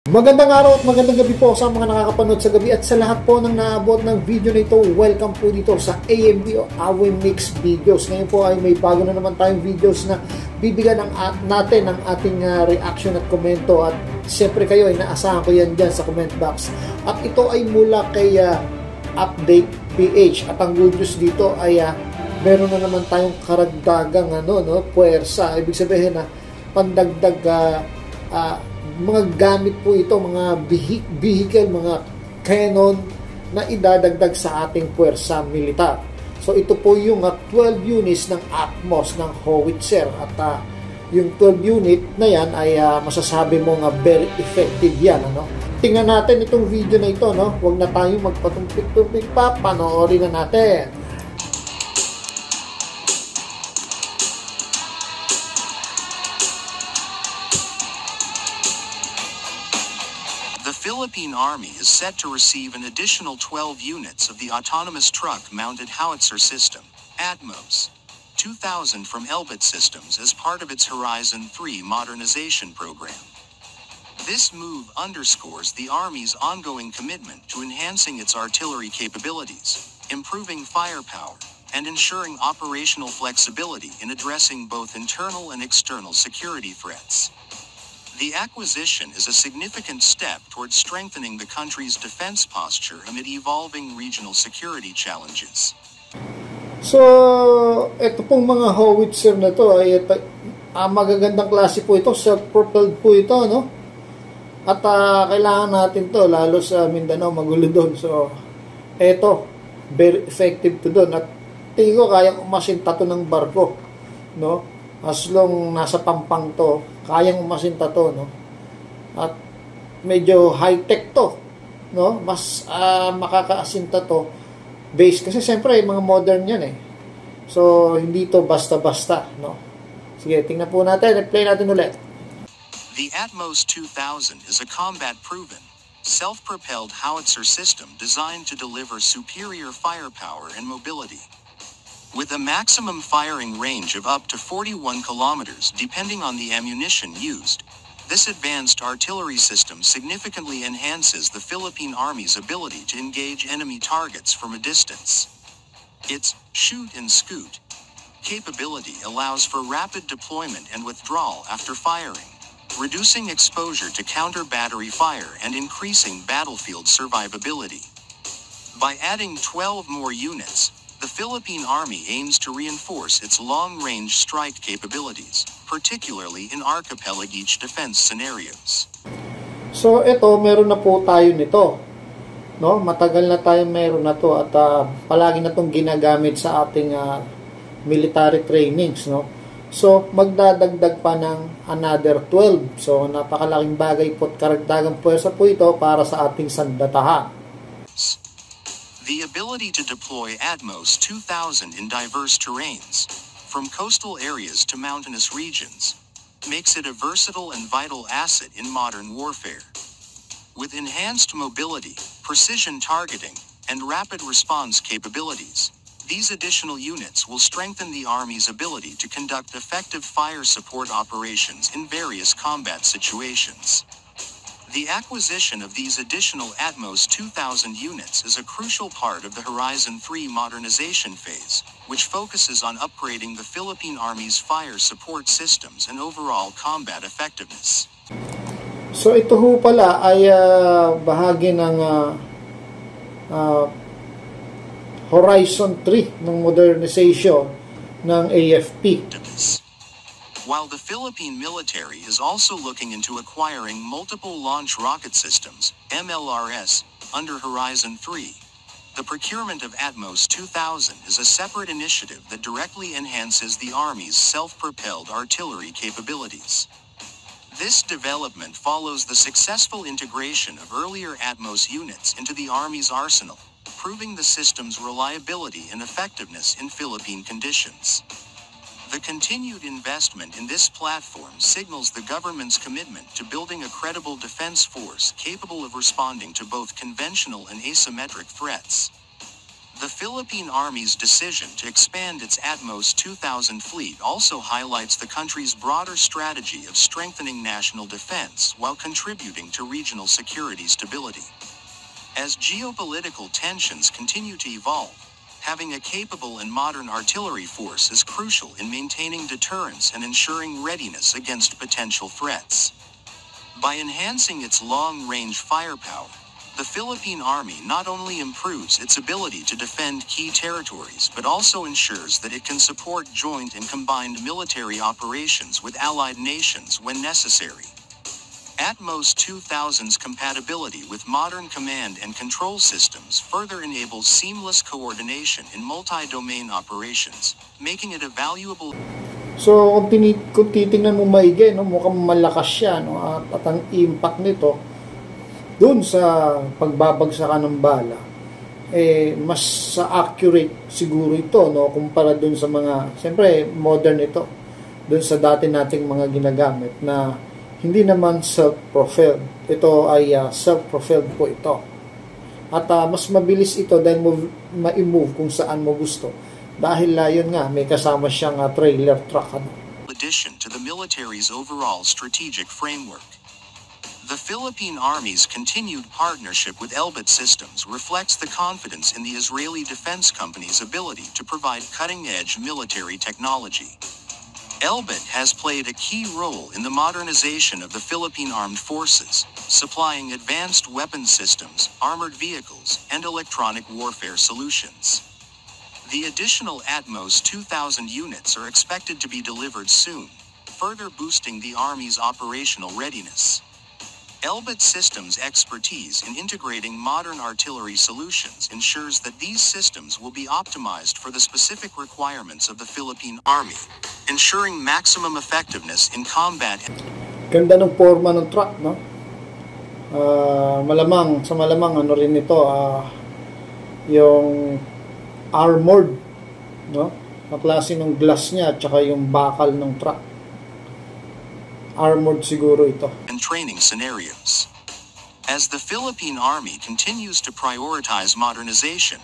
Magandang araw at magandang gabi po sa mga nakakapanood sa gabi at sa lahat po ng naabot ng video na ito. Welcome po dito sa AMV o Awe Mix Videos. Ngayon po ay may bago na naman tayong videos na bibigyan natin ng ating reaction at komento. At siyempre kayo ay naasahan ko yan dyan sa comment box. At ito ay mula kay Update PH. At ang good news dito ay meron na naman tayong karagdagang puwersa. Ibig sabihin na pandagdag mga gamit po ito, mga vehicle, mga cannon na idadagdag sa ating puwersa militar. So ito po yung 12 units ng Atmos ng Howitzer at yung 12 unit na yan ay masasabi mo nga very effective yan. Tingnan natin itong video na ito, huwag na tayong magpatumpik-tumpik pa, panoorin na natin. The Philippine Army is set to receive an additional 12 units of the Autonomous Truck-Mounted Howitzer System, ATMOS, 2000 from Elbit Systems as part of its Horizon 3 modernization program. This move underscores the Army's ongoing commitment to enhancing its artillery capabilities, improving firepower, and ensuring operational flexibility in addressing both internal and external security threats. The acquisition is a significant step towards strengthening the country's defense posture amid evolving regional security challenges. So, ito pong mga howitzer na to ay magagandang klase po ito, self-propelled po ito, At kailangan natin to lalo sa Mindanao, magulo doon. So, ito very effective to doon at tingin ko kayang umasinta to ng barko, As long nasa pampang to, kayang umasinta to, At medyo high-tech to, Mas makakaasinta to base kasi siyempre mga modern yan So hindi to basta-basta, Sige, tingnan po natin, i-play natin ulit. The Atmos 2000 is a combat-proven, self-propelled howitzer system designed to deliver superior firepower and mobility. With a maximum firing range of up to 41 kilometers depending on the ammunition used, this advanced artillery system significantly enhances the Philippine Army's ability to engage enemy targets from a distance. Its shoot and scoot capability allows for rapid deployment and withdrawal after firing, reducing exposure to counter-battery fire and increasing battlefield survivability. By adding 12 more units, the Philippine Army aims to reinforce its long-range strike capabilities, particularly in archipelagic defense scenarios. So ito, meron na po tayo nito. Matagal na tayo meron na to at palagi na itong ginagamit sa ating military trainings, So magdadagdag pa ng another 12. So napakalaking bagay po at karagdagang puwersa po ito para sa ating sandatahan. The ability to deploy Atmos 2000 in diverse terrains, from coastal areas to mountainous regions, makes it a versatile and vital asset in modern warfare. With enhanced mobility, precision targeting, and rapid response capabilities, these additional units will strengthen the Army's ability to conduct effective fire support operations in various combat situations. The acquisition of these additional Atmos 2000 units is a crucial part of the Horizon 3 modernization phase, which focuses on upgrading the Philippine Army's fire support systems and overall combat effectiveness. So ito ho pala ay bahagi ng Horizon 3 ng modernization ng AFP. While the Philippine military is also looking into acquiring multiple launch rocket systems, MLRS, under Horizon 3, the procurement of Atmos 2000 is a separate initiative that directly enhances the Army's self-propelled artillery capabilities. This development follows the successful integration of earlier Atmos units into the Army's arsenal, proving the system's reliability and effectiveness in Philippine conditions. The continued investment in this platform signals the government's commitment to building a credible defense force capable of responding to both conventional and asymmetric threats. The Philippine Army's decision to expand its Atmos 2000 fleet also highlights the country's broader strategy of strengthening national defense while contributing to regional security stability. As geopolitical tensions continue to evolve, having a capable and modern artillery force is crucial in maintaining deterrence and ensuring readiness against potential threats. By enhancing its long-range firepower, the Philippine Army not only improves its ability to defend key territories but also ensures that it can support joint and combined military operations with allied nations when necessary. Atmos 2000's compatibility with modern command and control systems further enables seamless coordination in multi-domain operations, making it a valuable. So, kung titingnan mo maigi, no, mukhang malakas siya, no, at ang impact nito dun sa pagbabagsakan ng bala, mas accurate siguro ito, no, kumpara dun sa mga, siyempre, modern ito, dun sa dati nating mga ginagamit na hindi naman self-propelled. Ito ay self-propelled po ito. At mas mabilis ito dahil ma-move kung saan mo gusto. Dahil yun nga, may kasama siyang trailer truck. Addition to the military's overall strategic framework. The Philippine Army's continued partnership with Elbit Systems reflects the confidence in the Israeli Defense Company's ability to provide cutting-edge military technology. Elbit has played a key role in the modernization of the Philippine Armed Forces, supplying advanced weapon systems, armored vehicles, and electronic warfare solutions. The additional Atmos 2000 units are expected to be delivered soon, further boosting the Army's operational readiness. Elbit Systems' expertise in integrating modern artillery solutions ensures that these systems will be optimized for the specific requirements of the Philippine Army, ensuring maximum effectiveness in combat. Ganda ng forma ng truck, no? Malamang ano rin ito, yung armored, no? Ang klase ng glass niya at saka yung bakal ng truck. Armored siguro ito. And training scenarios. As the Philippine Army continues to prioritize modernization,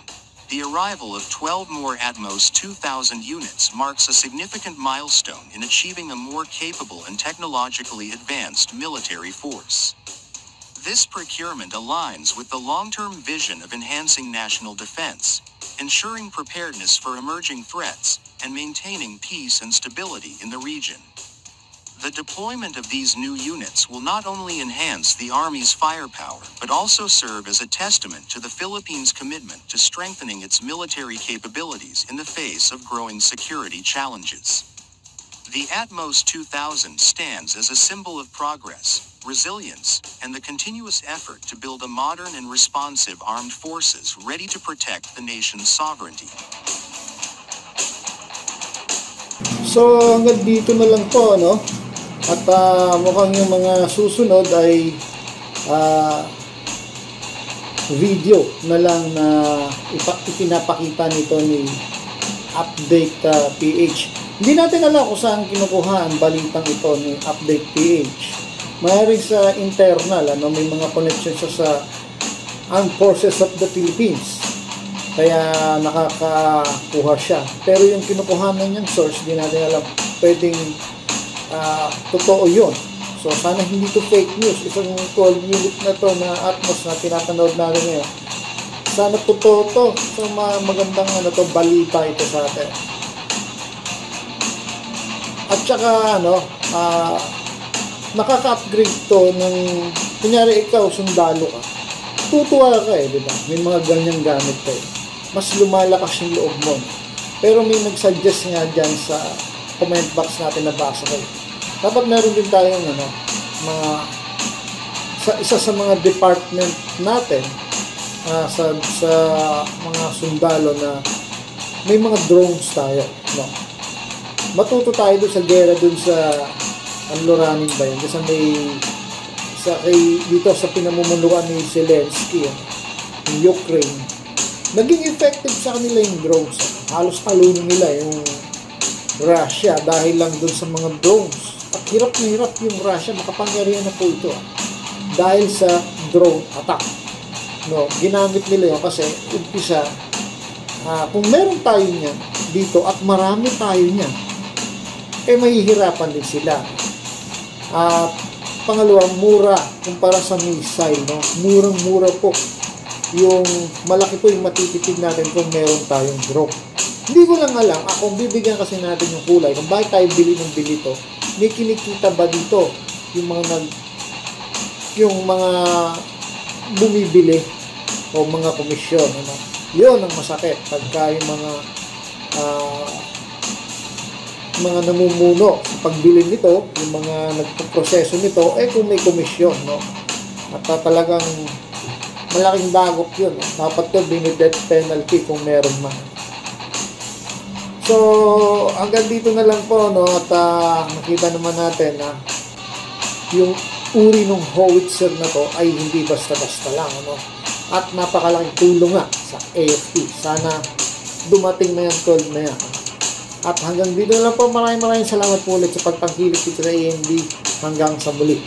the arrival of 12 more Atmos 2000 units marks a significant milestone in achieving a more capable and technologically advanced military force. This procurement aligns with the long-term vision of enhancing national defense, ensuring preparedness for emerging threats, and maintaining peace and stability in the region. The deployment of these new units will not only enhance the Army's firepower but also serve as a testament to the Philippines' commitment to strengthening its military capabilities in the face of growing security challenges. The Atmos 2000 stands as a symbol of progress, resilience, and the continuous effort to build a modern and responsive armed forces ready to protect the nation's sovereignty. So, hanggang dito na lang po, no? At mukhang yung mga susunod ay video na lang na ipinapakita nito ni Update PH. Hindi natin alam kung saan kinukuha ang balitang ito ni Update PH. Mayroon sa internal, may mga connection sa Armed Forces of the Philippines. Kaya nakakakuha siya. Pero yung kinukuhanan niyang source, hindi natin alam. Pwedeng totoo yun. So, sana hindi to fake news. Isang 12 unit na to na Atmos na tinatanood natin ngayon. Sana totoo to. So, magandang balita ito sa atin. At saka, nakaka-upgrade to ng, kunyari ikaw, sundalo ka. Tutuwa ka di ba? May mga ganyang gamit kayo. Mas lumalakas yung loob mo. Pero may nag-suggest nga dyan sa comment box natin na basa kayo. Dapat meron din tayong isa sa mga department natin sa mga sundalo na may mga drones tayo, no? Matuto tayo doon sa gera doon sa Anloranin ba yun? Kasi dito sa pinamumunuan ni Zelensky, yung Ukraine, naging effective sa kanila yung drones. Halos talunin nila yung Russia dahil lang doon sa mga drones. At hirap na hirap yung Russia, makapangyarihan na po ito dahil sa drone attack. No, ginamit nila yun kasi umpisa kung meron tayo niyan dito at marami tayo niyan, mahihirapan din sila. Pangalawa, mura kumpara sa missile, no? Murang-mura po. Yung malaki po yung matitipid natin kung meron tayong drone. Hindi ko lang alam, kung bibigyan kasi natin yung kulay, kung bakit tayo bili ng bili to, may kinikita ba dito yung mga bumibili o mga komisyon, ano? Yun ang masakit pagka yung mga namumuno sa pagbili nito, yung mga nagpo-proseso nito, kung may komisyon, no? At talagang malaking dagok yun, no? Dapat to bini-death penalty kung meron man. So, hanggang dito na lang po, no? At nakita naman natin na yung uri ng howitzer na to ay hindi basta-basta lang, ano? At napakalaking tulong nga sa AFP. Sana dumating na yan, 12 na yan. At hanggang dito na lang po, maraming salamat po ulit sa pagtangkilik dito sa AMB. Hanggang sa muli.